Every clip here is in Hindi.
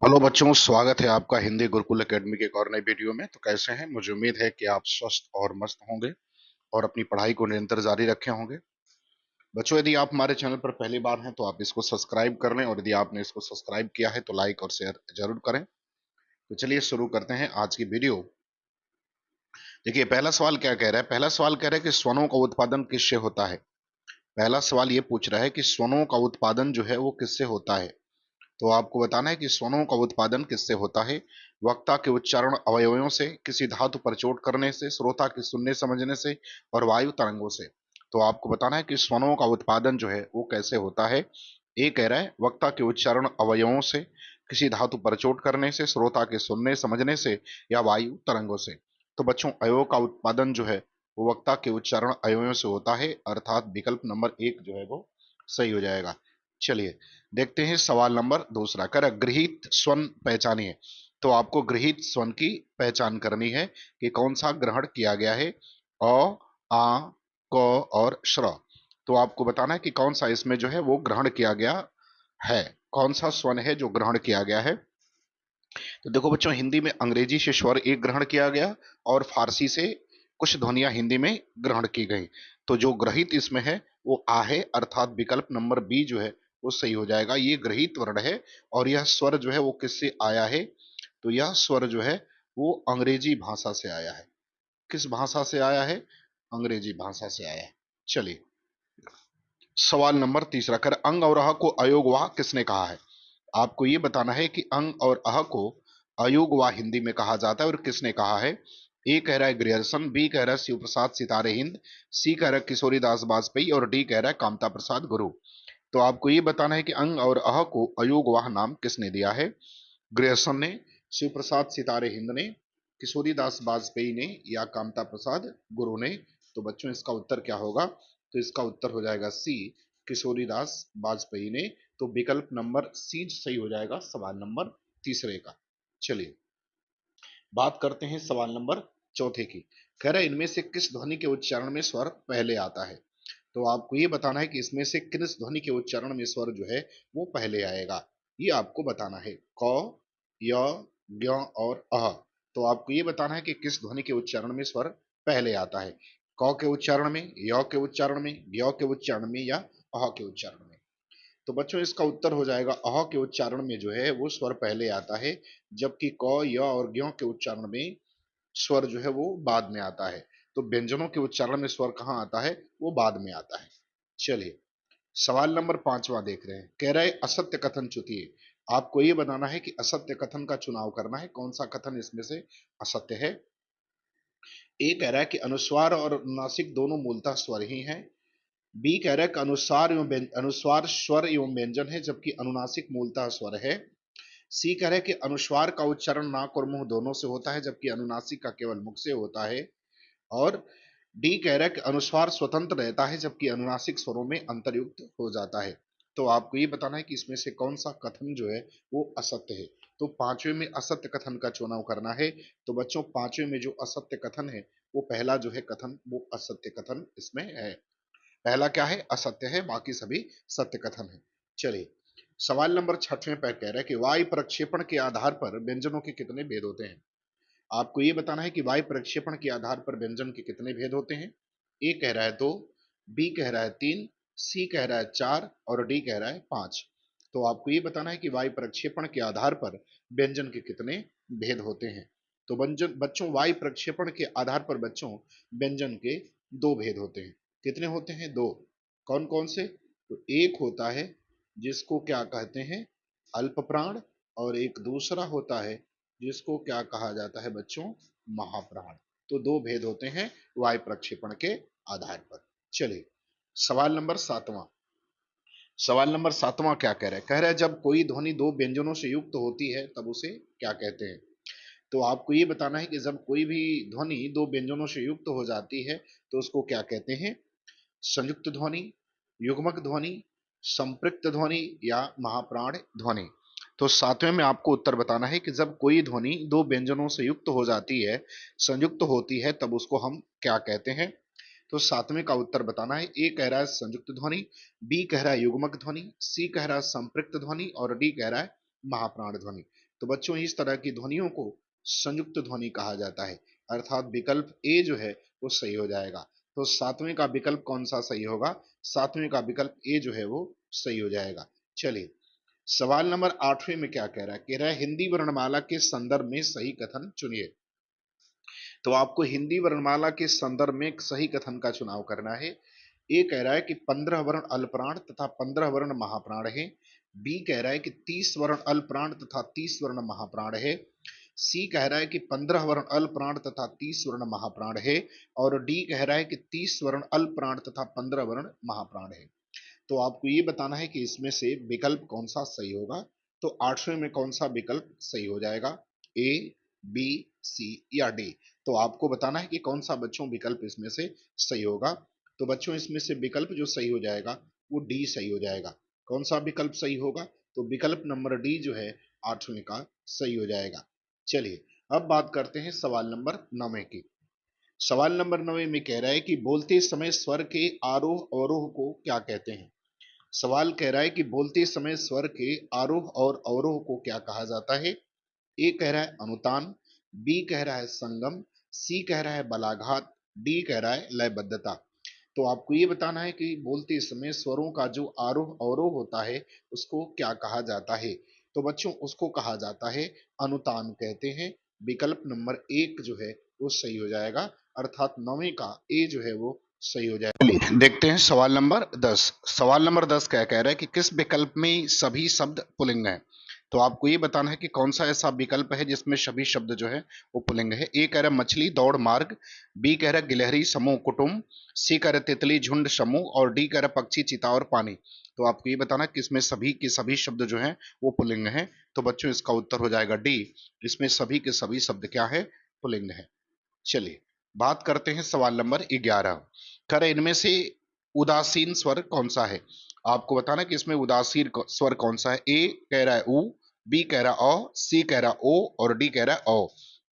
हेलो बच्चों, स्वागत है आपका हिंदी गुरुकुल एकेडमी के एक और नई वीडियो में। तो कैसे हैं? मुझे उम्मीद है कि आप स्वस्थ और मस्त होंगे और अपनी पढ़ाई को निरंतर जारी रखे होंगे। बच्चों, यदि आप हमारे चैनल पर पहली बार हैं तो आप इसको सब्सक्राइब कर लें, और यदि आपने इसको सब्सक्राइब किया है तो लाइक और शेयर जरूर करें। तो चलिए शुरू करते हैं आज की वीडियो। देखिए, पहला सवाल क्या कह रहा है। पहला सवाल कह रहा है कि स्वनों का उत्पादन किससे होता है। पहला सवाल ये पूछ रहा है कि स्वनों का उत्पादन जो है वो किससे होता है। तो आपको बताना है कि स्वनों का उत्पादन किससे होता है। वक्ता के उच्चारण अवयवों से, किसी धातु पर चोट करने से, श्रोता के सुनने समझने से, और वायु तरंगों से। तो आपको बताना है कि स्वनों का उत्पादन जो है वो कैसे होता है। ए कह रहा है वक्ता के उच्चारण अवयवों से, किसी धातु पर चोट करने से, श्रोता के सुनने समझने से, या वायु तरंगों से। तो बच्चों, अवयव का उत्पादन जो है वो वक्ता के उच्चारण अवयवों से होता है, अर्थात विकल्प नंबर एक जो है वो सही हो जाएगा। चलिए देखते हैं सवाल नंबर दूसरा। कर गृहीत स्वन पहचानिए। तो आपको गृहीत स्वन की पहचान करनी है कि कौन सा ग्रहण किया गया है। अ, आ, क और श्र। तो आपको बताना है कि कौन सा इसमें जो है वो ग्रहण किया गया है, कौन सा स्वन है जो ग्रहण किया गया है। तो देखो बच्चों, हिंदी में अंग्रेजी से स्वर एक ग्रहण किया गया और फारसी से कुछ ध्वनियां हिंदी में ग्रहण की गई। तो जो ग्रहित इसमें है वो आ है, अर्थात विकल्प नंबर बी जो है वो सही हो जाएगा। ये ग्रहित वर्ण है और यह स्वर जो है वो किससे आया है। तो यह स्वर जो है वो अंग्रेजी भाषा से आया है। किस भाषा से आया है? अंग्रेजी भाषा से आया है। चलिए सवाल नंबर तीसरा। कर अंग और अह को अयोगवाह किसने कहा है। आपको ये बताना है कि अंग और अह को अयोगवाह हिंदी में कहा जाता है और किसने कहा है। ए कह रहा है ग्रियर्सन, बी कह रहा है शिव प्रसाद सितारे हिंद, सी कह रहा है किशोरीदास वाजपेयी, और डी कह रहा है कामता प्रसाद गुरु। तो आपको ये बताना है कि अंग और अह को अयोगवाह नाम किसने दिया है। ग्रियर्सन ने, शिव प्रसाद सितारे हिंद ने, किशोरीदास वाजपेयी ने, या कामता प्रसाद गुरु ने। तो बच्चों इसका उत्तर क्या होगा? तो इसका उत्तर हो जाएगा सी, किशोरीदास वाजपेयी ने। तो विकल्प नंबर सी सही हो जाएगा सवाल नंबर तीसरे का। चलिए बात करते हैं सवाल नंबर चौथे की। कह रहा है इनमें से किस ध्वनि के उच्चारण में स्वर पहले आता है। तो आपको ये बताना है कि इसमें से किस ध्वनि के उच्चारण में स्वर जो है वो पहले आएगा। ये आपको बताना है। क, य, ज्ञ और अह। तो आपको ये बताना है कि किस ध्वनि के उच्चारण में स्वर पहले आता है। क के उच्चारण में, य के उच्चारण में, ज्ञ के उच्चारण में, या अह के उच्चारण में। तो बच्चों इसका उत्तर हो जाएगा अह के उच्चारण में जो है वो स्वर पहले आता है, जबकि क, य और ज्ञ के उच्चारण में स्वर जो है वो बाद में आता है। तो व्यंजनों के उच्चारण में स्वर कहाँ आता है? वो बाद में आता है। चलिए सवाल नंबर पांचवा देख रहे हैं। कह रहा है असत्य कथन चुनिए। आपको ये बताना है कि असत्य कथन का चुनाव करना है, कौन सा कथन इसमें से असत्य है। ए कह रहा है कि अनुस्वार और अनुनासिक दोनों मूलतः स्वर ही हैं। बी कह रहा है कि अनुस्वार स्वर एवं व्यंजन है, जबकि अनुनासिक मूलतः स्वर है। सी कह रहा है कि अनुस्वार का उच्चारण नाक और मुंह दोनों से होता है, जबकि अनुनासिक का केवल मुख से होता है। और डी कह रहा है कि अनुस्वार स्वतंत्र रहता है, जबकि अनुनासिक स्वरों में अंतर्युक्त हो जाता है। तो आपको ये बताना है कि इसमें से कौन सा कथन जो है वो असत्य है। तो पांचवे में असत्य कथन का चुनाव करना है। तो बच्चों पांचवे में जो असत्य कथन है वो पहला जो है कथन वो असत्य कथन इसमें है। पहला क्या है? असत्य है, बाकी सभी सत्य कथन है। चलिए सवाल नंबर छठवें पर कह रहा है कि वायु प्रक्षेपण के आधार पर व्यंजनों के कितने भेद होते हैं। आपको ये बताना है कि वायु प्रक्षेपण के आधार पर व्यंजन के कितने भेद होते हैं। ए कह रहा है दो, बी कह रहा है तीन, सी कह रहा है चार, और डी कह रहा है पांच। तो आपको ये बताना है कि वायु प्रक्षेपण के आधार पर व्यंजन के कितने भेद होते हैं। तो व्यंजन बच्चों वायु प्रक्षेपण के आधार पर बच्चों व्यंजन के दो भेद होते हैं। कितने होते हैं? दो। कौन कौन से? तो एक होता है जिसको क्या कहते हैं, अल्प प्राण, और एक दूसरा होता है जिसको क्या कहा जाता है बच्चों, महाप्राण। तो दो भेद होते हैं वायु प्रक्षेपण के आधार पर। चलिए सवाल नंबर सातवां। सवाल नंबर सातवां क्या कह रहा है? कह रहा है जब कोई ध्वनि दो व्यंजनों से युक्त होती है तब उसे क्या कहते हैं। तो आपको ये बताना है कि जब कोई भी ध्वनि दो व्यंजनों से युक्त हो जाती है तो उसको क्या कहते हैं। संयुक्त ध्वनि, युग्मक ध्वनि, संपृक्त ध्वनि, या महाप्राण ध्वनि। तो सातवें में आपको उत्तर बताना है कि जब कोई ध्वनि दो व्यंजनों से युक्त हो जाती है, संयुक्त होती है, तब उसको हम क्या कहते हैं। तो सातवें का उत्तर बताना है। ए कह रहा है संयुक्त ध्वनि, बी कह रहा है युग्मक ध्वनि, सी कह रहा है संपृक्त ध्वनि, और डी कह रहा है महाप्राण ध्वनि। तो बच्चों इस तरह की ध्वनियों को संयुक्त ध्वनि कहा जाता है, अर्थात विकल्प ए जो है वो सही हो जाएगा। तो सातवें का विकल्प कौन सा सही होगा? सातवें का विकल्प ए जो है वो सही हो जाएगा। चलिए सवाल नंबर 8वें में क्या कह रहा है? कह रहा है हिंदी वर्णमाला के संदर्भ में सही कथन चुनिए। तो आपको हिंदी वर्णमाला के संदर्भ में एक सही कथन का चुनाव करना है। ए कह रहा है कि 15 वर्ण अल्पप्राण तथा 15 वर्ण महाप्राण है। बी कह रहा है कि 30 वर्ण अल्पप्राण तथा 30 वर्ण महाप्राण है। सी कह रहा है कि 15 वर्ण अल्पप्राण तथा 30 वर्ण महाप्राण है। और डी कह रहा है कि 30 वर्ण अल्पप्राण तथा 15 वर्ण महाप्राण है। तो आपको ये बताना है कि इसमें से विकल्प कौन सा सही होगा। तो 8वें में कौन सा विकल्प सही हो जाएगा? ए, बी, सी या डी? तो आपको बताना है कि कौन सा बच्चों विकल्प इसमें से सही होगा। तो बच्चों इसमें से विकल्प जो सही हो जाएगा वो डी सही हो जाएगा। कौन सा विकल्प सही होगा? तो विकल्प नंबर डी जो है 8वें का सही हो जाएगा। चलिए अब बात करते हैं सवाल नंबर 9 की। सवाल नंबर 9 में कह रहा है कि बोलते समय स्वर के आरोह अवरोह को क्या कहते हैं? सवाल कह रहा है कि बोलते समय स्वर के आरोह और अवरोह को क्या कहा जाता है? ए कह रहा है अनुतान, बी कह रहा है संगम, सी कह रहा है बलाघात, डी कह रहा है लयबद्धता। तो आपको ये बताना है कि बोलते समय स्वरों का जो आरोह अवरोह होता है उसको क्या कहा जाता है। तो बच्चों उसको कहा जाता है अनुतान कहते हैं। विकल्प नंबर 1 जो है वो सही हो जाएगा, अर्थात 9वें का ए जो है वो सही हो जाएगा। चलिए देखते हैं सवाल नंबर 10। सवाल नंबर 10 क्या कह रहा है कि किस विकल्प में सभी शब्द पुल्लिंग हैं? तो आपको ये बताना है कि कौन सा ऐसा विकल्प है जिसमें सभी शब्द जो है वो पुल्लिंग है। ए कह रहा है मछली दौड़ मार्ग, बी कह रहा है गिलहरी समूह कुटुंब, सी कह रहा है तितली झुंड समूह और डी कह रहा है पक्षी चिता और पानी। तो आपको ये बताना है कि इसमें सभी के सभी शब्द जो हैं वो पुल्लिंग है। तो बच्चों इसका उत्तर हो जाएगा डी, इसमें सभी के सभी शब्द क्या है? पुल्लिंग है। चलिए बात करते हैं सवाल नंबर 11। कर इनमें से उदासीन स्वर कौन सा है? आपको बताना कि इसमें उदासीन स्वर कौन सा है। ए कह रहा है उ, बी कह रहा है अ, सी कह रहा है ओ और डी कह रहा है औ।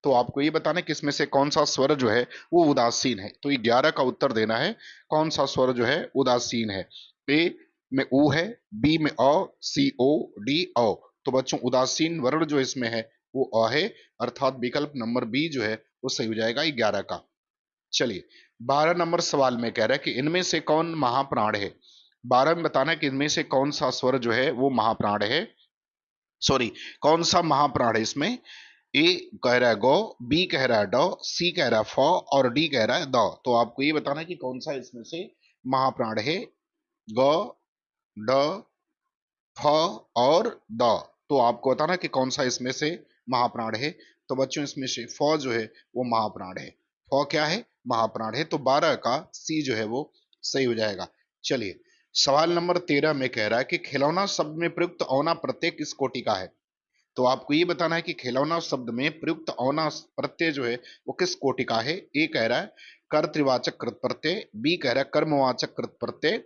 तो आपको ये बताना है कि इसमें से कौन सा स्वर जो है वो उदासीन है। तो 11 का उत्तर देना है कौन सा स्वर जो है उदासीन है। ए में उ है, बी में अ, सी ओ, डी औ। तो बच्चों उदासीन वर्ण जो इसमें है वो अ है, अर्थात विकल्प नंबर बी जो है वो सही हो जाएगा 11 का। चलिए 12 नंबर सवाल में कह रहा है कि इनमें से कौन महाप्राण है? 12 में बताना है कि इनमें से कौन सा स्वर जो है वो महाप्राण है, सॉरी कौन सा महाप्राण है इसमें। ए कह रहा है गौ, बी कह रहा है ड, सी कह रहा है फ और डी कह रहा है द। तो आपको ये बताना है कि कौन सा इसमें से महाप्राण है। ग, ड, फ और द। तो आपको बताना कि कौन सा इसमें से महाप्राण है। तो बच्चों इसमें से फ जो है वो महाप्राण है। फ क्या है? महाप्राण है। तो 12 का सी जो है वो सही हो जाएगा। चलिए सवाल नंबर 13 में कह रहा है कि खिलौना शब्द में प्रयुक्त औना प्रत्यय किस कोटि का है? तो आपको ये बताना है कि खिलौना शब्द में प्रयुक्त औना प्रत्यय जो है वो किस कोटि का है। ए कह रहा है कर्तृवाचक कृत प्रत्यय, बी कह रहा है कर्मवाचक कृत प्रत्यय,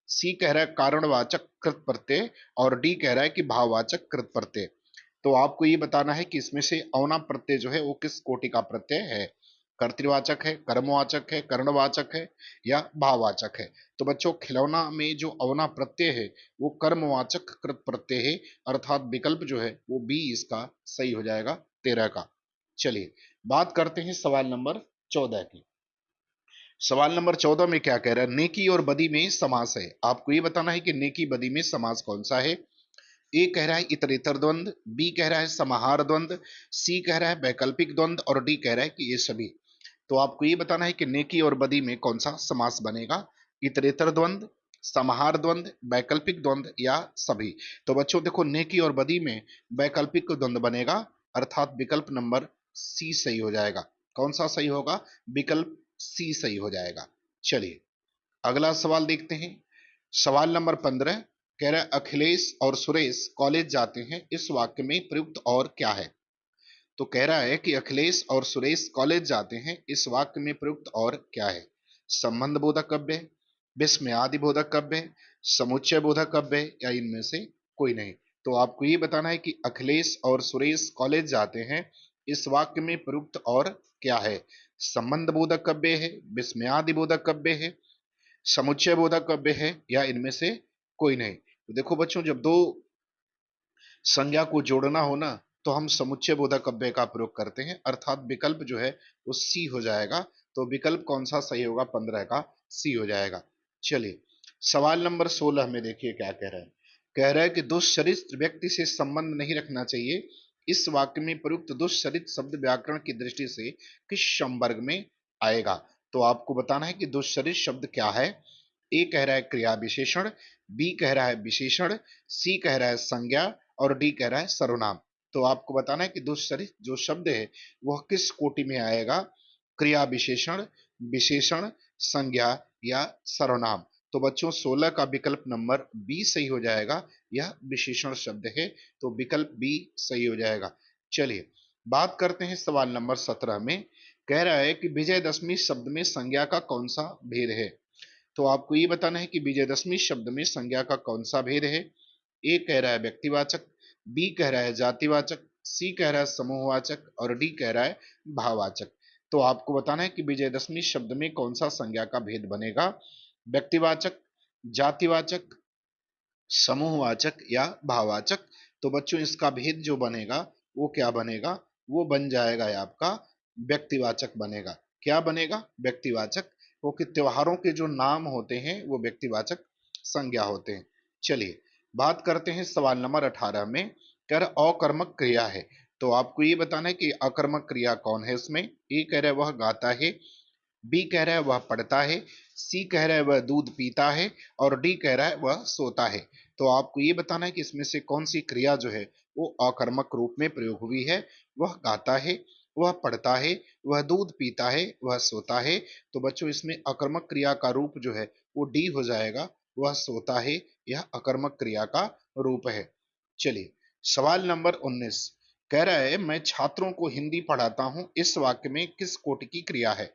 सी कह रहा है कारणवाचक कृत प्रत्यय और डी कह रहा है कि भाववाचक कृत प्रत्यय। तो आपको ये बताना है कि इसमें से औना प्रत्यय जो है वो किस कोटि का प्रत्यय है। कर्तृवाचक है, कर्मवाचक है, कर्णवाचक है या भाववाचक है। तो बच्चों खिलौना में जो अवना प्रत्यय है वो कर्मवाचक कृत प्रत्यय है, अर्थात विकल्प जो है वो बी इसका सही हो जाएगा 13 का। चलिए बात करते हैं सवाल नंबर 14 की। सवाल नंबर 14 में क्या कह रहा है? नेकी और बदी में समास है। आपको ये बताना है कि नेकी बदी में समास कौन सा है। ए कह रहा है इतरेतर द्वंद, बी कह रहा है समाहार द्वंद, सी कह रहा है वैकल्पिक द्वंद और डी कह रहा है कि ये सभी। तो आपको ये बताना है कि नेकी और बदी में कौन सा समास बनेगा। इतरेतर द्वंद, समाहार द्वंद, वैकल्पिक द्वंद या सभी। तो बच्चों देखो नेकी और बदी में वैकल्पिक द्वंद बनेगा, अर्थात विकल्प नंबर सी सही हो जाएगा। कौन सा सही होगा? विकल्प सी सही हो जाएगा। चलिए अगला सवाल देखते हैं। सवाल नंबर 15 कह रहा है अखिलेश और सुरेश कॉलेज जाते हैं, इस वाक्य में प्रयुक्त और क्या है? तो कह रहा है कि अखिलेश और सुरेश कॉलेज जाते हैं, इस वाक्य में प्रयुक्त और क्या है? संबंध बोधक कव्य, विस्मयादि बोधक कव्य, समुच्चय बोधक कव्य या इनमें से कोई नहीं। तो आपको ये बताना है कि अखिलेश और सुरेश कॉलेज जाते हैं, इस वाक्य में प्रयुक्त और क्या है? संबंध बोधक कव्य है, विस्मयादि बोधक कव्य है, समुच्चय बोधक कव्य है या इनमें से कोई नहीं। तो देखो बच्चों जब दो संज्ञा को जोड़ना हो ना तो हम समुच्चय बोधक अव्यय का प्रयोग करते हैं, अर्थात विकल्प जो है वो सी हो जाएगा। तो विकल्प कौन सा सही होगा? 15 का सी हो जाएगा। चलिए सवाल नंबर 16 में देखिए क्या कह रहा है। कह रहा है कि दुष्चरित्र व्यक्ति से संबंध नहीं रखना चाहिए। इस वाक्य में प्रयुक्त दुष्चरित्र शब्द व्याकरण की दृष्टि से किस संवर्ग में आएगा? तो आपको बताना है कि दुष्चरित्र शब्द क्या है। ए कह रहा है क्रिया विशेषण, बी कह रहा है विशेषण, सी कह रहा है संज्ञा और डी कह रहा है सर्वनाम। तो आपको बताना है कि दुष्चरित्र जो शब्द है वह किस कोटि में आएगा? क्रिया विशेषण, विशेषण, संज्ञा या सर्वनाम। तो बच्चों 16 का विकल्प नंबर बी सही हो जाएगा। यह विशेषण शब्द है, तो विकल्प बी सही हो जाएगा। चलिए बात करते हैं सवाल नंबर 17 में। कह रहा है कि विजयदशमी शब्द में संज्ञा का कौन सा भेद है? तो आपको ये बताना है कि विजयदशमी शब्द में संज्ञा का कौन सा भेद है। ए कह रहा है व्यक्तिवाचक, बी कह रहा है जातिवाचक, सी कह रहा है समूहवाचक और डी कह रहा है भाववाचक। तो आपको बताना है कि विजयदशमी शब्द में कौन सा संज्ञा का भेद बनेगा? व्यक्तिवाचक, जातिवाचक, समूहवाचक या भाववाचक। तो बच्चों इसका भेद जो बनेगा वो क्या बनेगा? वो बन जाएगा आपका व्यक्तिवाचक बनेगा। क्या बनेगा? व्यक्तिवाचक, क्योंकि त्योहारों के जो नाम होते हैं वो व्यक्तिवाचक संज्ञा होते हैं। चलिए बात करते हैं सवाल नंबर 18 में। कर अकर्मक क्रिया है, तो आपको ये बताना है कि अकर्मक क्रिया कौन है इसमें। ए कह रहा है वह गाता है, बी कह रहा है वह पढ़ता है, सी कह रहा है वह दूध पीता है और डी कह रहा है वह सोता है। तो आपको ये बताना है कि इसमें से कौन सी क्रिया जो है वो अकर्मक रूप में प्रयोग हुई है। वह गाता है, वह पढ़ता है, वह दूध पीता है, वह सोता है। तो बच्चों इसमें अकर्मक क्रिया का रूप जो है वो डी हो जाएगा। वह सोता है, यह अकर्मक क्रिया का रूप है। चलिए सवाल नंबर 19 कह रहा है मैं छात्रों को हिंदी पढ़ाता हूं, इस वाक्य में किस कोटि की क्रिया है?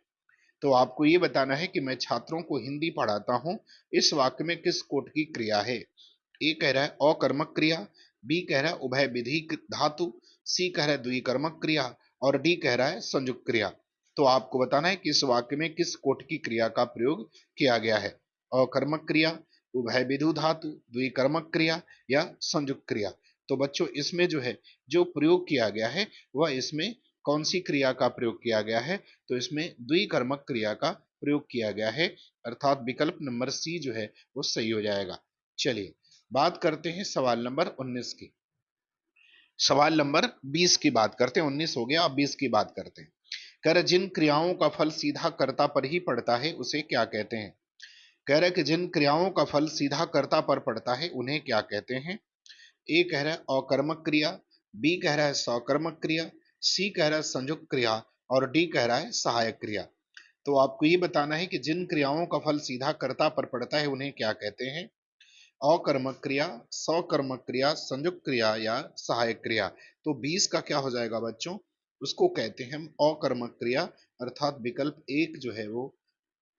तो आपको ये बताना है कि मैं छात्रों को हिंदी पढ़ाता हूं, इस वाक्य में किस कोट की क्रिया है। ए कह रहा है अकर्मक क्रिया, बी कह रहा है उभय विधि धातु, सी कह रहा है द्विकर्मक क्रिया और डी कह रहा है संयुक्त क्रिया। तो आपको बताना है कि इस वाक्य में किस कोट की क्रिया का प्रयोग किया गया है। अकर्मक क्रिया, उभय विधु धातु, द्विकर्मक क्रिया या संयुक्त क्रिया। तो बच्चों इसमें जो है जो प्रयोग किया गया है वह इसमें कौन सी क्रिया का प्रयोग किया गया है? तो इसमें द्विकर्मक क्रिया का प्रयोग किया गया है, अर्थात विकल्प नंबर सी जो है वो सही हो जाएगा। चलिए बात करते हैं सवाल नंबर 19 की। सवाल नंबर 20 की बात करते हैं। 19 हो गया, अब 20 की बात करते हैं। कह रहे जिन क्रियाओं का फल सीधा कर्ता पर ही पड़ता है उसे क्या कहते हैं? कह रहे कि जिन क्रियाओं का फल सीधा कर्ता पर पड़ता है उन्हें क्या कहते हैं? ए कह रहा है अकर्मक क्रिया, बी कह रहा है सकर्मक क्रिया, सी कह रहा है संयुक्त क्रिया और डी कह रहा है सहायक क्रिया। तो आपको ये बताना है कि जिन क्रियाओं का फल सीधा कर्ता पर पड़ता है उन्हें क्या कहते हैं। अकर्मक क्रिया, सकर्मक क्रिया, संयुक्त क्रिया या सहायक क्रिया। तो 20 का क्या हो जाएगा बच्चों? उसको कहते हैं हम अकर्मक क्रिया, अर्थात विकल्प एक जो है वो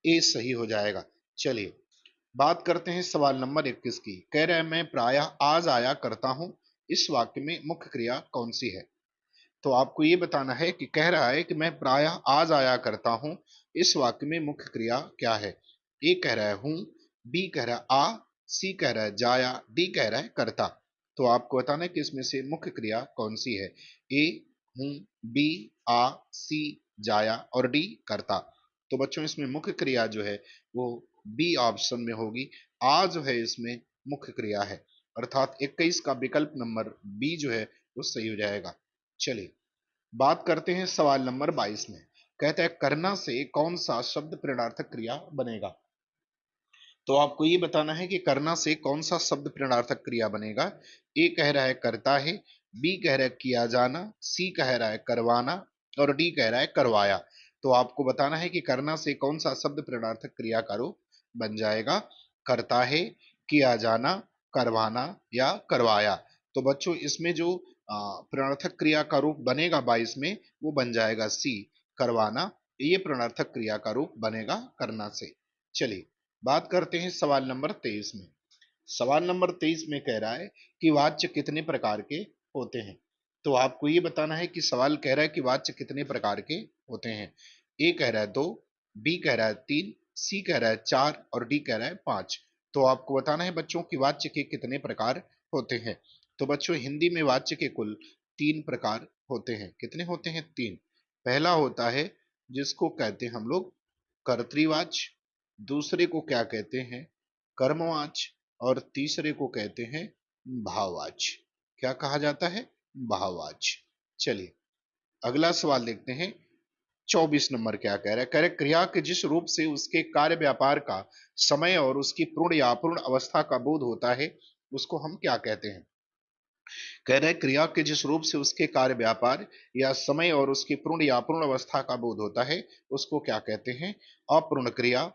ए सही हो जाएगा। चलिए बात करते हैं सवाल नंबर 21 की। कह रहा है मैं प्रायः आज आया करता हूं, इस वाक्य में मुख्य क्रिया कौन सी है? तो आपको ये बताना है कि कह रहा है कि मैं प्रायः आज आया करता हूं, इस वाक्य में मुख्य क्रिया क्या है? ए कह रहा है हूं, बी कह रहा है आ, सी कह रहा है जाया, डी कह रहा है करता। तो आपको बताना है कि इसमें से मुख्य क्रिया कौन सी है। ए हूं, बी आ, सी जाया और डी करता। तो बच्चों इसमें मुख्य क्रिया जो है वो बी ऑप्शन में होगी। आ जो है इसमें मुख्य क्रिया है, अर्थात 21 का विकल्प नंबर बी जो है वो सही हो जाएगा। चलिए बात करते हैं सवाल नंबर 22 में। कहता है करना से कौन सा शब्द प्रेरणार्थक क्रिया बनेगा? तो आपको ये बताना है कि करना से कौन सा शब्द प्रेरणार्थक क्रिया बनेगा। ए कह रहा है करता है, बी कह रहा है किया जाना, सी कह रहा है करवाना और डी कह रहा है करवाया। तो आपको बताना है कि करना से कौन सा शब्द प्रेरणार्थक क्रिया का रूप बन जाएगा। करता है, किया जाना, करवाना या करवाया। तो बच्चों इसमें जो प्रेरणार्थक क्रिया का रूप बनेगा 22 में वो बन जाएगा सी करवाना। ये प्रेरणार्थक क्रिया का रूप बनेगा करना से। चलिए बात करते हैं सवाल नंबर 23 में। सवाल नंबर 23 में कह रहा है कि वाच्य कितने प्रकार के होते हैं? तो आपको ये बताना है कि सवाल कह रहा है कि वाच्य कितने प्रकार के होते हैं। ए कह रहा है दो, बी कह रहा है तीन, सी कह रहा है चार और डी कह रहा है पांच। तो आपको बताना है बच्चों की वाच्य के कितने प्रकार होते हैं। तो बच्चों हिंदी में वाच्य के कुल तीन प्रकार होते हैं। कितने होते हैं? तीन। पहला होता है जिसको कहते हैं हम लोग कर्तृवाच्य, दूसरे को क्या कहते हैं? कर्मवाच्य, और तीसरे को कहते हैं भाववाच्य। क्या कहा जाता है? भाववाच्य। चलिए अगला सवाल देखते हैं। 24 नंबर क्या कह रहा है? कह रहे क्रिया के जिस रूप से उसके कार्य व्यापार का समय और उसकी पूर्ण या अपूर्ण अवस्था का बोध होता है उसको हम क्या कहते हैं? कह रहे क्रिया के जिस रूप से उसके कार्य व्यापार या समय और उसकी पूर्ण या अपूर्ण अवस्था का बोध होता है उसको क्या कहते हैं? अपूर्ण क्रिया,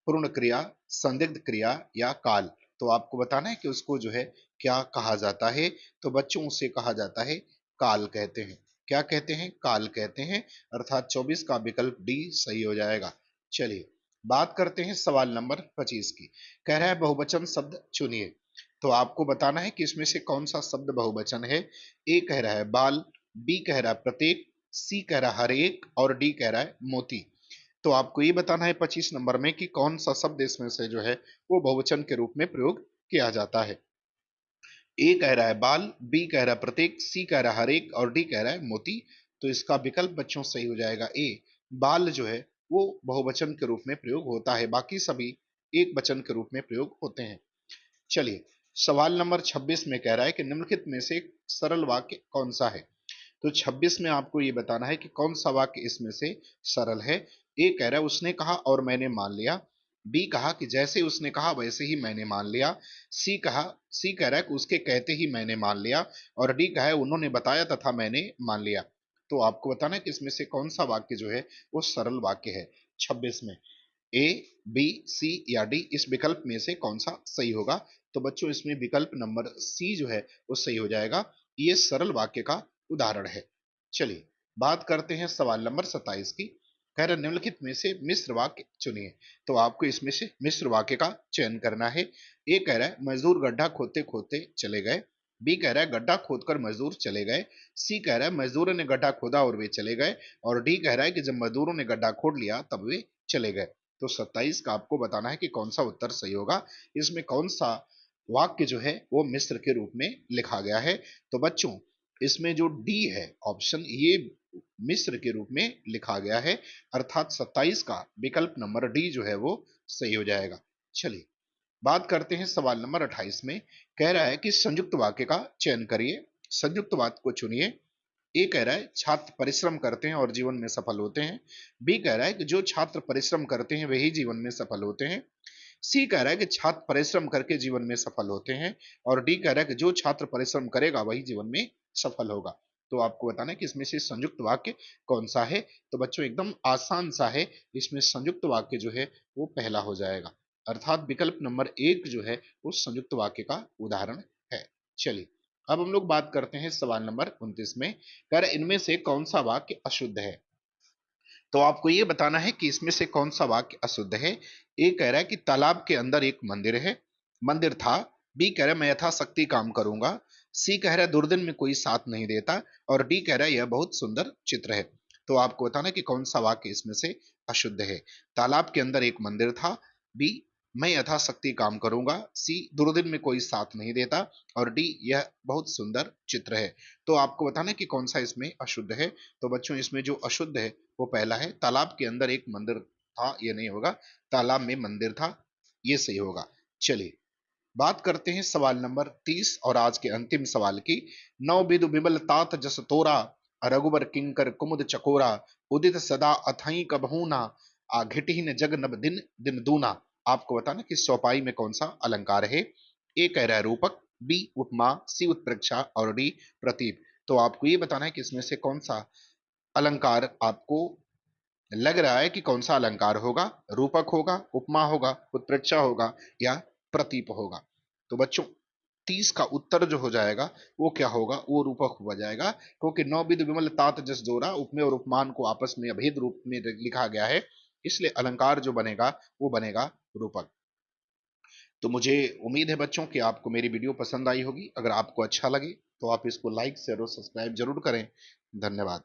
पूर्ण क्रिया, संदिग्ध क्रिया या काल। तो आपको बताना है कि उसको जो है क्या कहा जाता है। तो बच्चों उसे कहा जाता है काल कहते हैं। क्या कहते हैं? काल कहते हैं। अर्थात 24 का विकल्प डी सही हो जाएगा। चलिए बात करते हैं सवाल नंबर 25 की। कह रहा है बहुवचन शब्द चुनिए। तो आपको बताना है कि इसमें से कौन सा शब्द बहुवचन है। ए कह रहा है बाल, बी कह रहा है प्रत्येक, सी कह रहा है हर एक, और डी कह रहा है मोती। तो आपको ये बताना है 25 नंबर में कि कौन सा शब्द इसमें से जो है वो बहुवचन के रूप में प्रयोग किया जाता है। ए कह रहा है बाल, बी कह रहा है प्रत्येक, सी कह रहा है हर एक, और डी कह रहा है मोती। तो इसका विकल्प बच्चों सही हो जाएगा ए। बाल जो है वो बहुवचन के रूप में प्रयोग होता है, बाकी सभी एक वचन के रूप में प्रयोग होते हैं। चलिए सवाल नंबर 26 में कह रहा है कि निम्नलिखित में से एक सरल वाक्य कौन सा है। तो 26 में आपको ये बताना है कि कौन सा वाक्य इसमें से सरल है। ए कह रहा है उसने कहा और मैंने मान लिया, बी कहा कि जैसे उसने कहा वैसे ही मैंने मान लिया, सी कह रहा है कि उसके कहते ही मैंने मान लिया, और डी कहा है उन्होंने बताया तथा मैंने मान लिया। तो आपको बताना है कि इसमें से कौन सा वाक्य जो है वो सरल वाक्य है 26 में। ए, बी, सी या डी इस विकल्प में से कौन सा सही होगा? तो बच्चों इसमें विकल्प नंबर सी जो है वो सही हो जाएगा। ये सरल वाक्य का उदाहरण है। चलिए बात करते हैं सवाल नंबर 27 की। कह रहे निम्नलिखित में से मिश्र वाक्य चुनिए। तो आपको इसमें से मिश्र वाक्य का चयन करना है। ए कह रहा है मजदूर गड्ढा खोदते खोदते चले गए, बी कह रहा है गड्ढा खोदकर मजदूर चले गए, सी कह रहा है मजदूरों ने गड्ढा खोदा और वे चले गए, और डी कह रहा है कि जब मजदूरों ने गड्ढा खोद लिया तब वे चले गए। तो 27 का आपको बताना है कि कौन सा उत्तर सही होगा। इसमें कौन सा वाक्य जो है वो मिश्र के रूप में लिखा गया है। तो बच्चों इसमें जो डी है ऑप्शन, ये मिस्र के रूप में लिखा गया है। अर्थात 27 का विकल्प नंबर डी जो है वो सही हो जाएगा। चलिए बात करते हैं सवाल नंबर 28 में। कह रहा है कि संयुक्त वाक्य का चयन करिए, संयुक्त वाक्य को चुनिए। ए कह रहा है छात्र परिश्रम करते हैं और जीवन में सफल होते हैं, बी कह रहा है कि जो छात्र परिश्रम करते हैं वही जीवन में सफल होते हैं, सी कह रहा है कि छात्र परिश्रम करके जीवन में सफल होते हैं, और डी कह रहा है कि जो छात्र परिश्रम करेगा वही जीवन में सफल होगा। तो आपको बताना है कि इसमें से संयुक्त वाक्य कौन सा है। तो बच्चों एकदम आसान सा है, इसमें संयुक्त वाक्य जो है वो पहला हो जाएगा। अर्थात विकल्प नंबर एक जो है वो संयुक्त वाक्य का उदाहरण है। चलिए अब हम लोग बात करते हैं सवाल नंबर 29 में। कह रहे इनमें से कौन सा वाक्य अशुद्ध है। तो आपको ये बताना है कि इसमें से कौन सा वाक्य अशुद्ध है। ए कह रहा है कि तालाब के अंदर एक मंदिर है, मंदिर था, बी कह रहा है मैं यथाशक्ति काम करूंगा, सी कह रहा है दुर्दिन में कोई साथ नहीं देता, और डी कह रहा है यह बहुत सुंदर चित्र है। तो आपको बताना है कि कौन सा वाक्य इसमें से अशुद्ध है। तालाब के अंदर एक मंदिर था, बी मैं यथाशक्ति काम करूंगा, सी दुर्दिन में कोई साथ नहीं देता, और डी यह बहुत सुंदर चित्र है। तो आपको बताना है कि कौन सा इसमें अशुद्ध है। तो बच्चों इसमें जो अशुद्ध है वो पहला है, तालाब के अंदर एक मंदिर था, ये नहीं होगा, तालाब में मंदिर था, ये सही होगा। चलिए बात करते हैं सवाल नंबर 30 और आज के अंतिम सवाल की। नौ बिदु बिमल तात जस तोरा, रघुबर किंकर कुमुद चकोरा, उदित सदा अथई कबहूना, आघिटहीन जग नब दिन दिन दूना। आपको बताना कि चौपाई में कौन सा अलंकार है। ए कह रहा है रूपक, बी उपमा, सी उत्प्रेक्षा, और डी प्रतीप। तो आपको ये बताना है कि इसमें से कौन सा अलंकार आपको लग रहा है कि कौन सा अलंकार होगा। रूपक होगा, उपमा होगा, उत्प्रेक्षा होगा, या प्रतीप होगा। तो बच्चों 30 का उत्तर जो हो जाएगा वो क्या होगा, वो रूपक हो जाएगा, क्योंकि नौ बिद विमल तात जस जोरा, उपमेय और उपमान को आपस में अभेद रूप में लिखा गया है, इसलिए अलंकार जो बनेगा वो बनेगा रूपक। तो मुझे उम्मीद है बच्चों कि आपको मेरी वीडियो पसंद आई होगी। अगर आपको अच्छा लगे तो आप इसको लाइक शेयर और सब्सक्राइब जरूर करें। धन्यवाद।